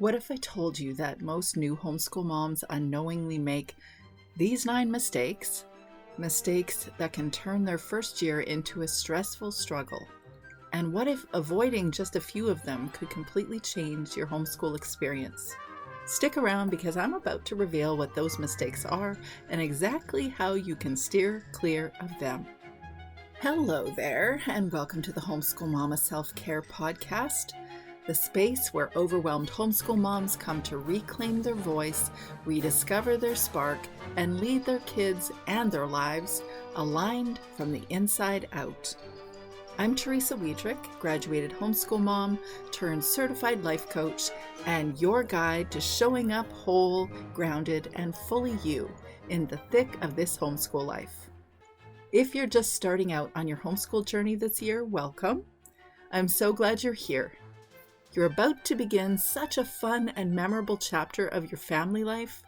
What if I told you that most new homeschool moms unknowingly make these 9 mistakes that can turn their first year into a stressful struggle? And what if avoiding just a few of them could completely change your homeschool experience? Stick around because I'm about to reveal what those mistakes are and exactly how you can steer clear of them. Hello there, and welcome to the Homeschool Mama Self-Care Podcast, the space where overwhelmed homeschool moms come to reclaim their voice, rediscover their spark, and lead their kids and their lives aligned from the inside out. I'm Teresa Wiedrich, graduated homeschool mom turned certified life coach, and your guide to showing up whole, grounded, and fully you in the thick of this homeschool life. If you're just starting out on your homeschool journey this year, welcome. I'm so glad you're here. You're about to begin such a fun and memorable chapter of your family life.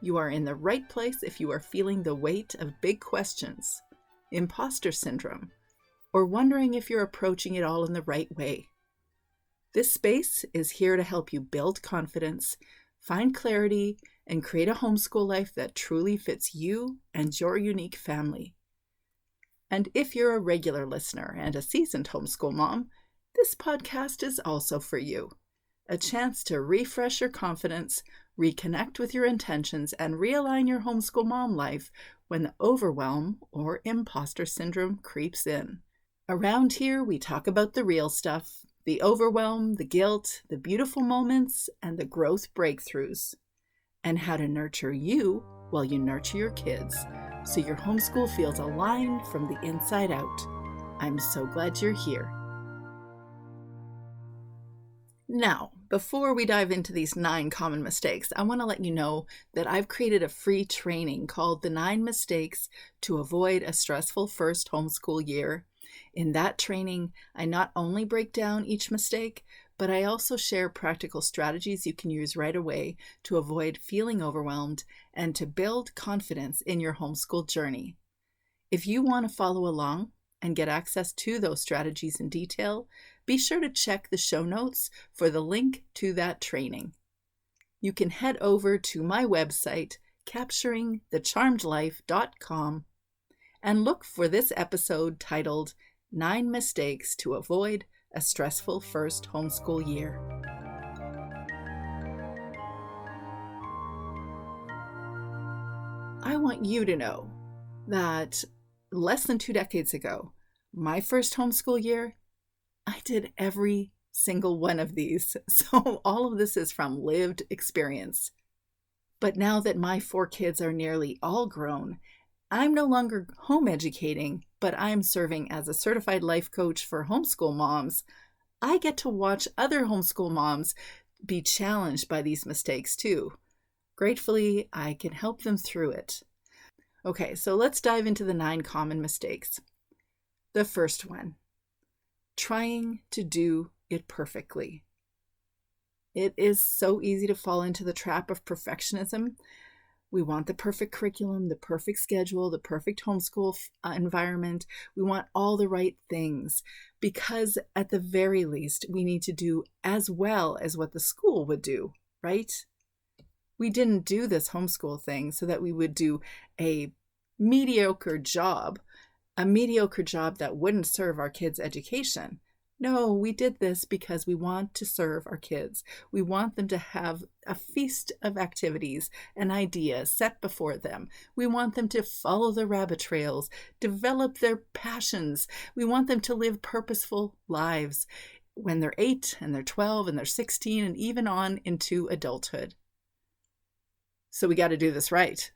You are in the right place if you are feeling the weight of big questions, imposter syndrome, or wondering if you're approaching it all in the right way. This space is here to help you build confidence, find clarity, and create a homeschool life that truly fits you and your unique family. And if you're a regular listener and a seasoned homeschool mom, this podcast is also for you. A chance to refresh your confidence, reconnect with your intentions, and realign your homeschool mom life when the overwhelm or imposter syndrome creeps in. Around here, we talk about the real stuff, the overwhelm, the guilt, the beautiful moments, and the growth breakthroughs, and how to nurture you while you nurture your kids so your homeschool feels aligned from the inside out. I'm so glad you're here. Now, before we dive into these 9 common mistakes, I want to let you know that I've created a free training called The 9 Mistakes to Avoid a Stressful First Homeschool Year. In that training, I not only break down each mistake, but I also share practical strategies you can use right away to avoid feeling overwhelmed and to build confidence in your homeschool journey. If you want to follow along and get access to those strategies in detail, be sure to check the show notes for the link to that training. You can head over to my website, capturingthecharmedlife.com, and look for this episode titled 9 Mistakes to Avoid a Stressful First Homeschool Year. I want you to know that less than 2 decades ago, my first homeschool year, I did every single one of these. So all of this is from lived experience. But now that my 4 kids are nearly all grown, I'm no longer home educating, but I'm serving as a certified life coach for homeschool moms. I get to watch other homeschool moms be challenged by these mistakes too. Gratefully, I can help them through it. Okay, so let's dive into the 9 common mistakes. The first one, trying to do it perfectly. It is so easy to fall into the trap of perfectionism. We want the perfect curriculum, the perfect schedule, the perfect homeschool environment. We want all the right things because at the very least, we need to do as well as what the school would do, right? We didn't do this homeschool thing so that we would do a mediocre job that wouldn't serve our kids' education. No, we did this because we want to serve our kids. We want them to have a feast of activities and ideas set before them. We want them to follow the rabbit trails, develop their passions. We want them to live purposeful lives when they're 8 and they're 12 and they're 16 and even on into adulthood. So we got to do this right.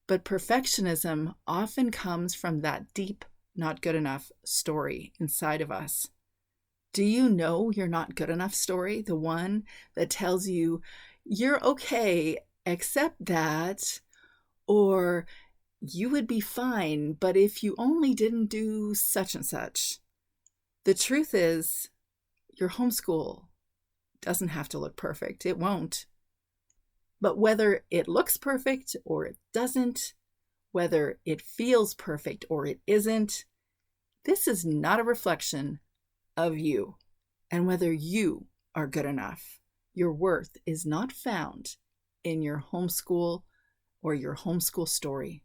But perfectionism often comes from that deep, not good enough story inside of us. Do you know your not good enough story? The one that tells you you're okay, except that, or you would be fine, but if you only didn't do such and such. The truth is, your homeschool doesn't have to look perfect. It won't. But whether it looks perfect or it doesn't, whether it feels perfect or it isn't, this is not a reflection of you and whether you are good enough. Your worth is not found in your homeschool or your homeschool story.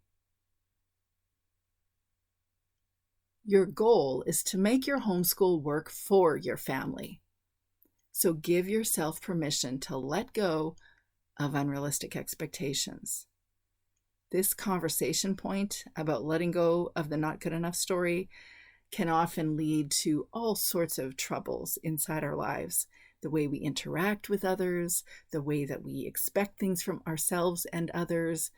Your goal is to make your homeschool work for your family. So give yourself permission to let go of unrealistic expectations. This conversation point about letting go of the not good enough story can often lead to all sorts of troubles inside our lives. The way we interact with others, the way that we expect things from ourselves and others.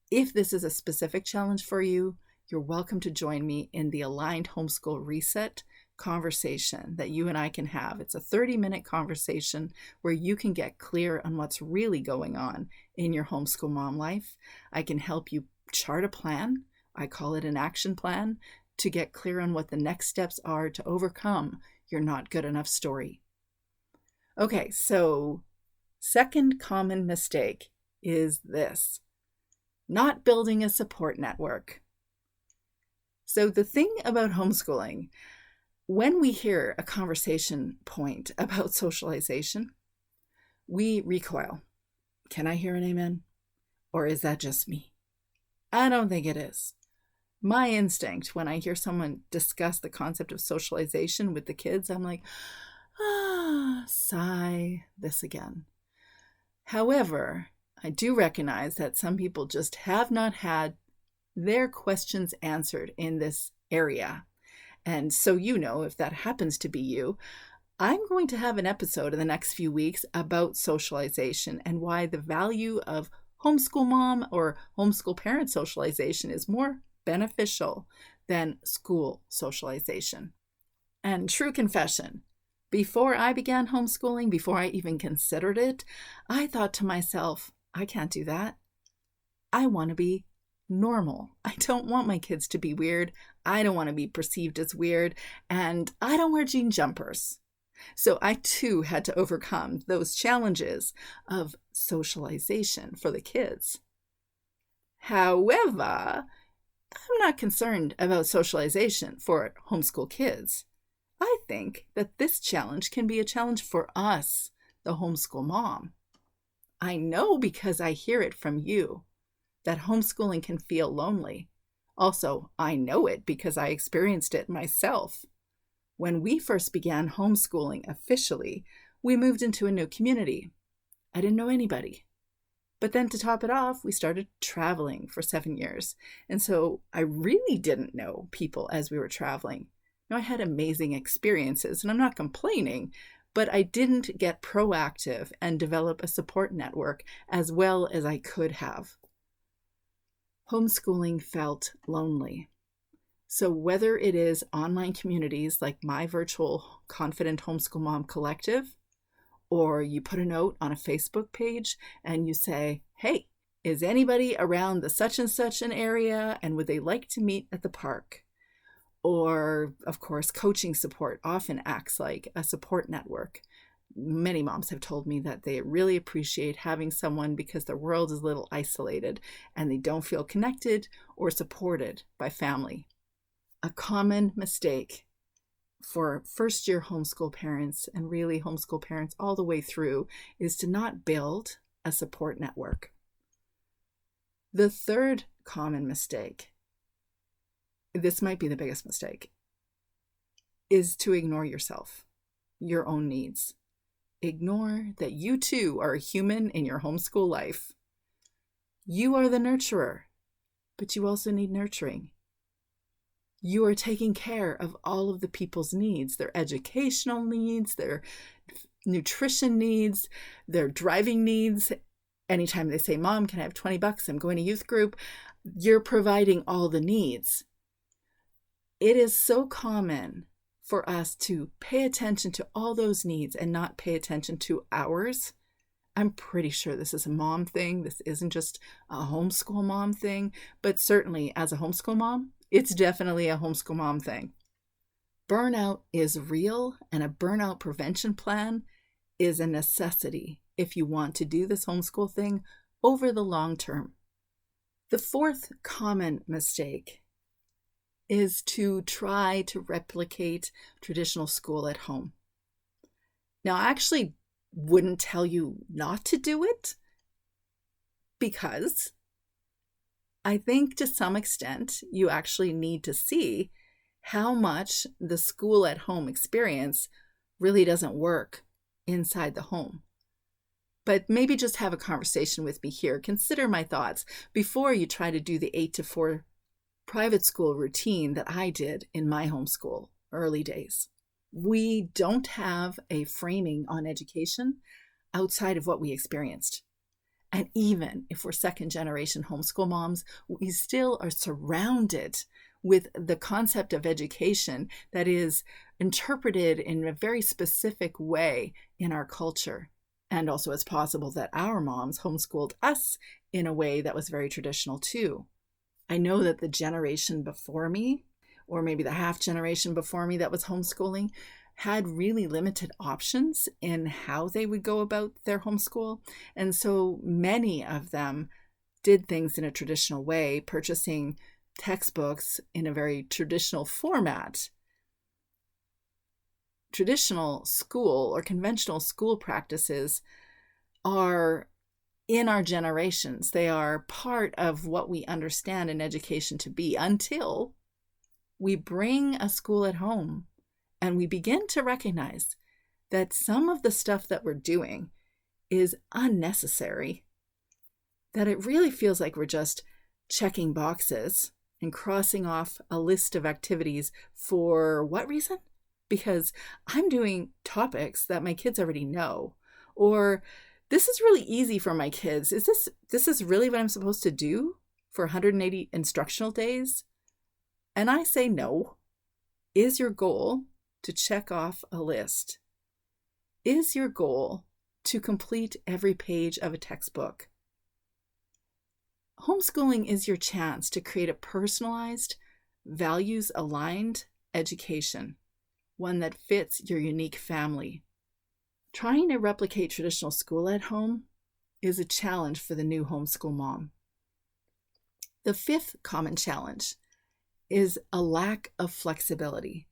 If this is a specific challenge for you, you're welcome to join me in the Aligned Homeschool Reset conversation that you and I can have. It's a 30-minute conversation where you can get clear on what's really going on in your homeschool mom life. I can help you chart a plan. I call it an action plan, to get clear on what the next steps are to overcome your not good enough story. Okay, so second common mistake is this: not building a support network. So the thing about homeschooling, when we hear a conversation point about socialization, we recoil. Can I hear an amen? Or is that just me? I don't think it is. My instinct when I hear someone discuss the concept of socialization with the kids, I'm like, sigh, this again. However, I do recognize that some people just have not had their questions answered in this area. And so, if that happens to be you, I'm going to have an episode in the next few weeks about socialization and why the value of homeschool mom or homeschool parent socialization is more beneficial than school socialization. And true confession, before I began homeschooling, before I even considered it, I thought to myself, I can't do that. I want to be normal. I don't want my kids to be weird. I don't want to be perceived as weird. And I don't wear jean jumpers. So I too had to overcome those challenges of socialization for the kids. However, I'm not concerned about socialization for homeschool kids. I think that this challenge can be a challenge for us, the homeschool mom. I know because I hear it from you that homeschooling can feel lonely. Also, I know it because I experienced it myself. When we first began homeschooling officially, we moved into a new community. I didn't know anybody. But then to top it off, we started traveling for 7 years. And so I really didn't know people as we were traveling. Now, I had amazing experiences, and I'm not complaining, but I didn't get proactive and develop a support network as well as I could have. Homeschooling felt lonely. So whether it is online communities like my virtual Confident Homeschool Mom Collective, or you put a note on a Facebook page and you say, hey, is anybody around the such and such an area and would they like to meet at the park? Or, of course, coaching support often acts like a support network. Many moms have told me that they really appreciate having someone because their world is a little isolated and they don't feel connected or supported by family. A common mistake for first-year homeschool parents and really homeschool parents all the way through is to not build a support network. The third common mistake, this might be the biggest mistake, is to ignore yourself, your own needs. Ignore that you too are a human in your homeschool life. You are the nurturer, but you also need nurturing. You are taking care of all of the people's needs, their educational needs, their nutrition needs, their driving needs. Anytime they say, Mom, can I have $20? I'm going to youth group. You're providing all the needs. It is so common for us to pay attention to all those needs and not pay attention to ours. I'm pretty sure this is a mom thing. This isn't just a homeschool mom thing, but certainly as a homeschool mom, it's definitely a homeschool mom thing. Burnout is real, and a burnout prevention plan is a necessity if you want to do this homeschool thing over the long term. The fourth common mistake is to try to replicate traditional school at home. Now, I actually wouldn't tell you not to do it, because I think to some extent you actually need to see how much the school at home experience really doesn't work inside the home. But maybe just have a conversation with me here. Consider my thoughts before you try to do the 8 to 4 private school routine that I did in my homeschool early days. We don't have a framing on education outside of what we experienced. And even if we're second generation homeschool moms, we still are surrounded with the concept of education that is interpreted in a very specific way in our culture. And also it's possible that our moms homeschooled us in a way that was very traditional too. I know that the generation before me, or maybe the half generation before me that was homeschooling, had really limited options in how they would go about their homeschool. And so many of them did things in a traditional way, purchasing textbooks in a very traditional format. Traditional school or conventional school practices are in our generations. They are part of what we understand an education to be until we bring a school at home and we begin to recognize that some of the stuff that we're doing is unnecessary, that it really feels like we're just checking boxes and crossing off a list of activities for what reason? Because I'm doing topics that my kids already know, or this is really easy for my kids. This is really what I'm supposed to do for 180 instructional days? And I say no. Is your goal to check off a list? Is your goal to complete every page of a textbook? Homeschooling is your chance to create a personalized, values-aligned education, one that fits your unique family. Trying to replicate traditional school at home is a challenge for the new homeschool mom. The fifth common challenge is a lack of flexibility.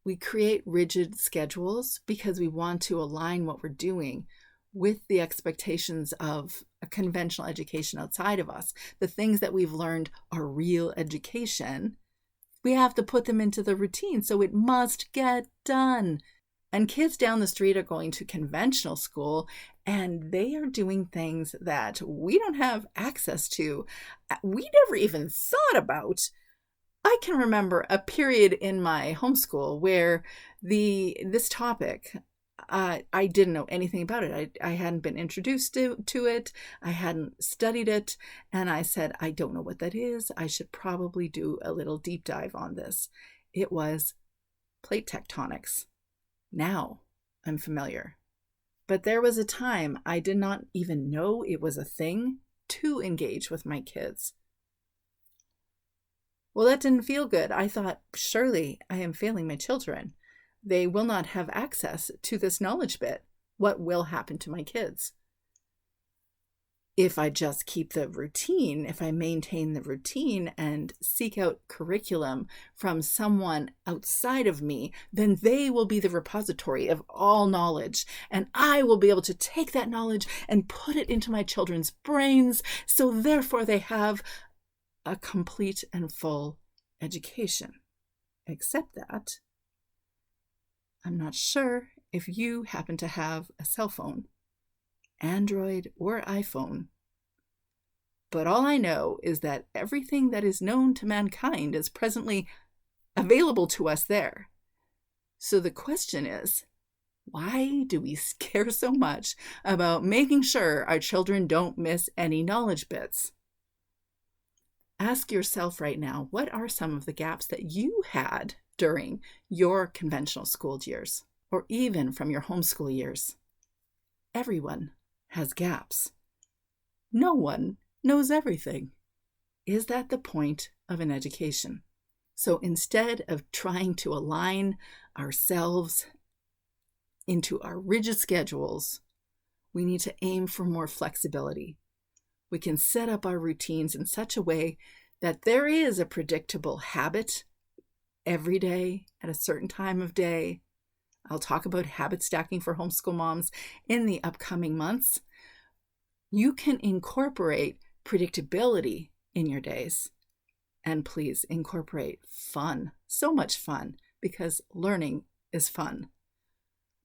We create rigid schedules because we want to align what we're doing with the expectations of a conventional education outside of us. The things that we've learned are real education. We have to put them into the routine, so it must get done. And kids down the street are going to conventional school, and they are doing things that we don't have access to. We never even thought about. I can remember a period in my homeschool where this topic, I didn't know anything about it. I hadn't been introduced to it. I hadn't studied it. And I said, I don't know what that is. I should probably do a little deep dive on this. It was plate tectonics. Now I'm familiar. But there was a time I did not even know it was a thing to engage with my kids. Well, that didn't feel good. I thought, surely I am failing my children. They will not have access to this knowledge bit. What will happen to my kids? If I just keep the routine, if I maintain the routine and seek out curriculum from someone outside of me, then they will be the repository of all knowledge. And I will be able to take that knowledge and put it into my children's brains. So therefore they have a complete and full education. Except that I'm not sure if you happen to have a cell phone, Android or iPhone. But all I know is that everything that is known to mankind is presently available to us there. So the question is, why do we care so much about making sure our children don't miss any knowledge bits? Ask yourself right now, what are some of the gaps that you had during your conventional school years, or even from your homeschool years? Everyone has gaps. No one knows everything. Is that the point of an education? So instead of trying to align ourselves into our rigid schedules, we need to aim for more flexibility. We can set up our routines in such a way that there is a predictable habit every day at a certain time of day, I'll talk about habit stacking for homeschool moms in the upcoming months. You can incorporate predictability in your days. And please incorporate fun, so much fun, because learning is fun.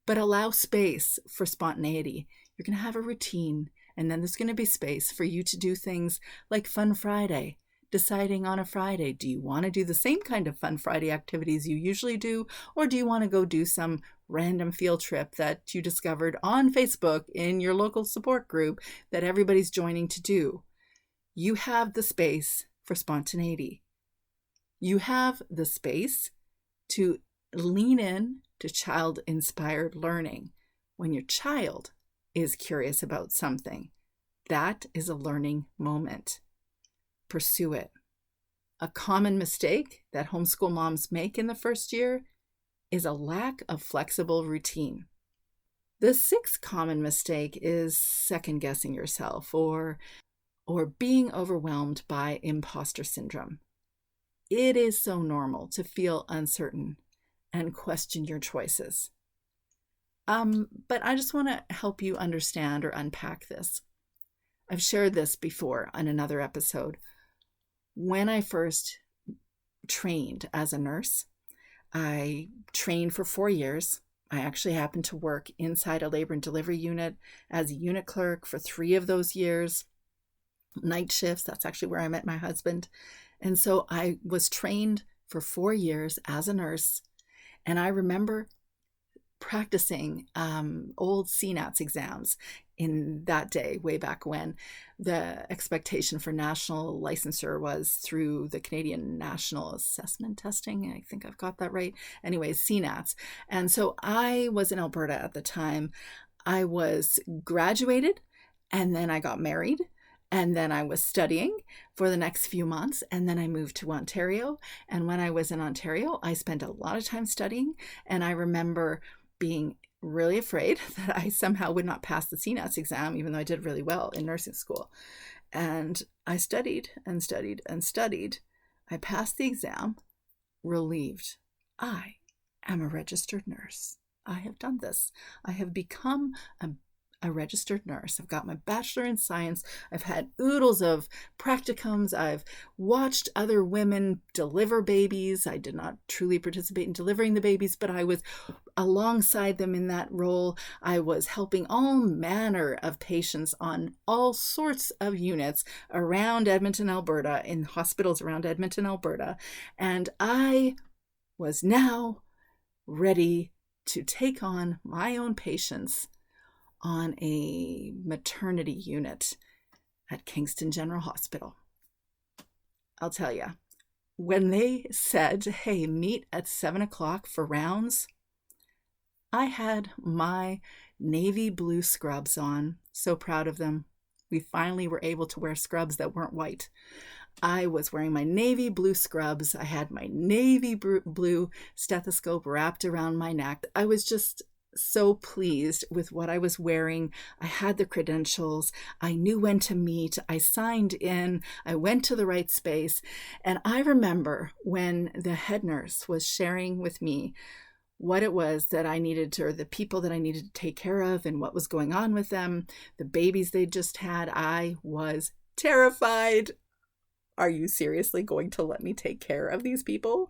But allow space for spontaneity. You're going to have a routine, and then there's going to be space for you to do things like Fun Friday, deciding on a Friday, do you want to do the same kind of Fun Friday activities you usually do, or do you want to go do some random field trip that you discovered on Facebook in your local support group that everybody's joining to do? You have the space for spontaneity. You have the space to lean in to child-inspired learning. When your child is curious about something, that is a learning moment. Pursue it. A common mistake that homeschool moms make in the first year is a lack of flexible routine. The sixth common mistake is second-guessing yourself or being overwhelmed by imposter syndrome. It is so normal to feel uncertain and question your choices. But I just want to help you understand or unpack this. I've shared this before on another episode. When I first trained as a nurse, I trained for 4 years. I actually happened to work inside a labor and delivery unit as a unit clerk for 3 of those years. Night shifts, that's actually where I met my husband. And so I was trained for 4 years as a nurse. And I remember practicing old CNATS exams in that day, way back when. The expectation for national licensure was through the Canadian National Assessment Testing. I think I've got that right. Anyways, CNATS. And so I was in Alberta at the time. I was graduated, and then I got married. And then I was studying for the next few months, and then I moved to Ontario. And when I was in Ontario, I spent a lot of time studying, and I remember being really afraid that I somehow would not pass the CNATS exam, even though I did really well in nursing school. And I studied and studied and studied. I passed the exam, relieved. I am a registered nurse. I have done this. I have become a registered nurse. I've got my bachelor in science. I've had oodles of practicums. I've watched other women deliver babies. I did not truly participate in delivering the babies, but I was alongside them in that role. I was helping all manner of patients on all sorts of units around Edmonton, Alberta, in hospitals around Edmonton, Alberta. And I was now ready to take on my own patients on a maternity unit at Kingston General Hospital. I'll tell you, when they said, hey, meet at 7 o'clock for rounds, I had my navy blue scrubs on. So proud of them. We finally were able to wear scrubs that weren't white. I was wearing my navy blue scrubs. I had my navy blue stethoscope wrapped around my neck. I was just so pleased with what I was wearing. I had the credentials. I knew when to meet. I signed in. I went to the right space. And I remember when the head nurse was sharing with me what it was that I needed to, or the people that I needed to take care of and what was going on with them, the babies they just had, I was terrified. Are you seriously going to let me take care of these people?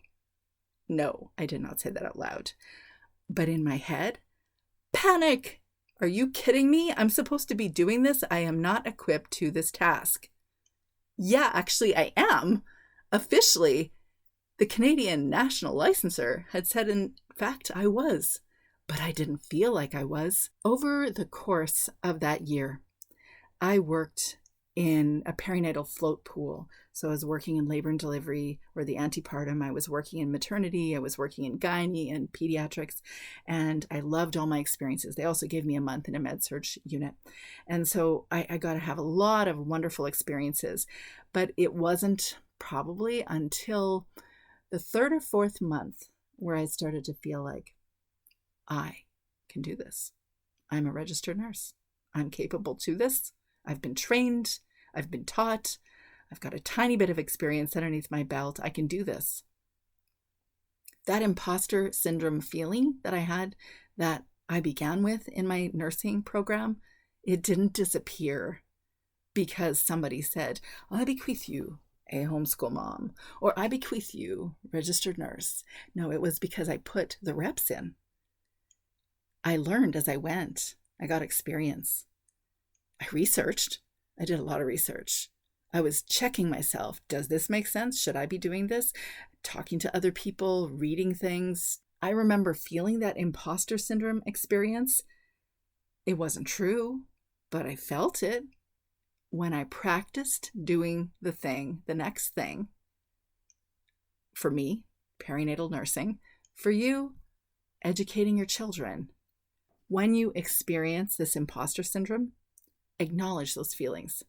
No, I did not say that out loud. But in my head, panic! Are you kidding me? I'm supposed to be doing this. I am not equipped to this task. Yeah, actually, I am. Officially, the Canadian National Licensor had said, in fact, I was, but I didn't feel like I was. Over the course of that year, I worked in a perinatal float pool. So I was working in labor and delivery, or the antepartum. I was working in maternity. I was working in gynae and pediatrics, and I loved all my experiences. They also gave me a month in a med-surg unit. And so I got to have a lot of wonderful experiences, but it wasn't probably until the 3rd or 4th month where I started to feel like I can do this. I'm a registered nurse. I'm capable to this. I've been trained. I've been taught. I've got a tiny bit of experience underneath my belt. I can do this. That imposter syndrome feeling that I had, that I began with in my nursing program, it didn't disappear because somebody said, I bequeath you a homeschool mom, or I bequeath you registered nurse. No, it was because I put the reps in. I learned as I went. I got experience. I researched. I did a lot of research. I was checking myself. Does this make sense? Should I be doing this? Talking to other people, reading things. I remember feeling that imposter syndrome experience. It wasn't true, but I felt it when I practiced doing the thing, the next thing. For me, perinatal nursing. For you, educating your children. When you experience this imposter syndrome, acknowledge those feelings,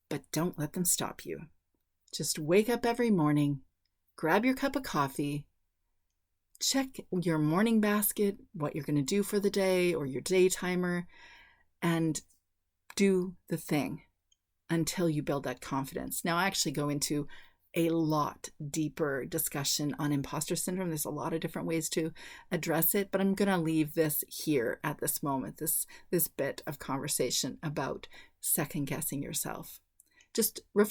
but don't let them stop you. Just wake up every morning, grab your cup of coffee, check your morning basket, what you're going to do for the day or your day timer, and do the thing until you build that confidence. Now, I actually go into a lot deeper discussion on imposter syndrome. There's a lot of different ways to address it, but I'm going to leave this here at this moment, this bit of conversation about second guessing yourself. Just reflect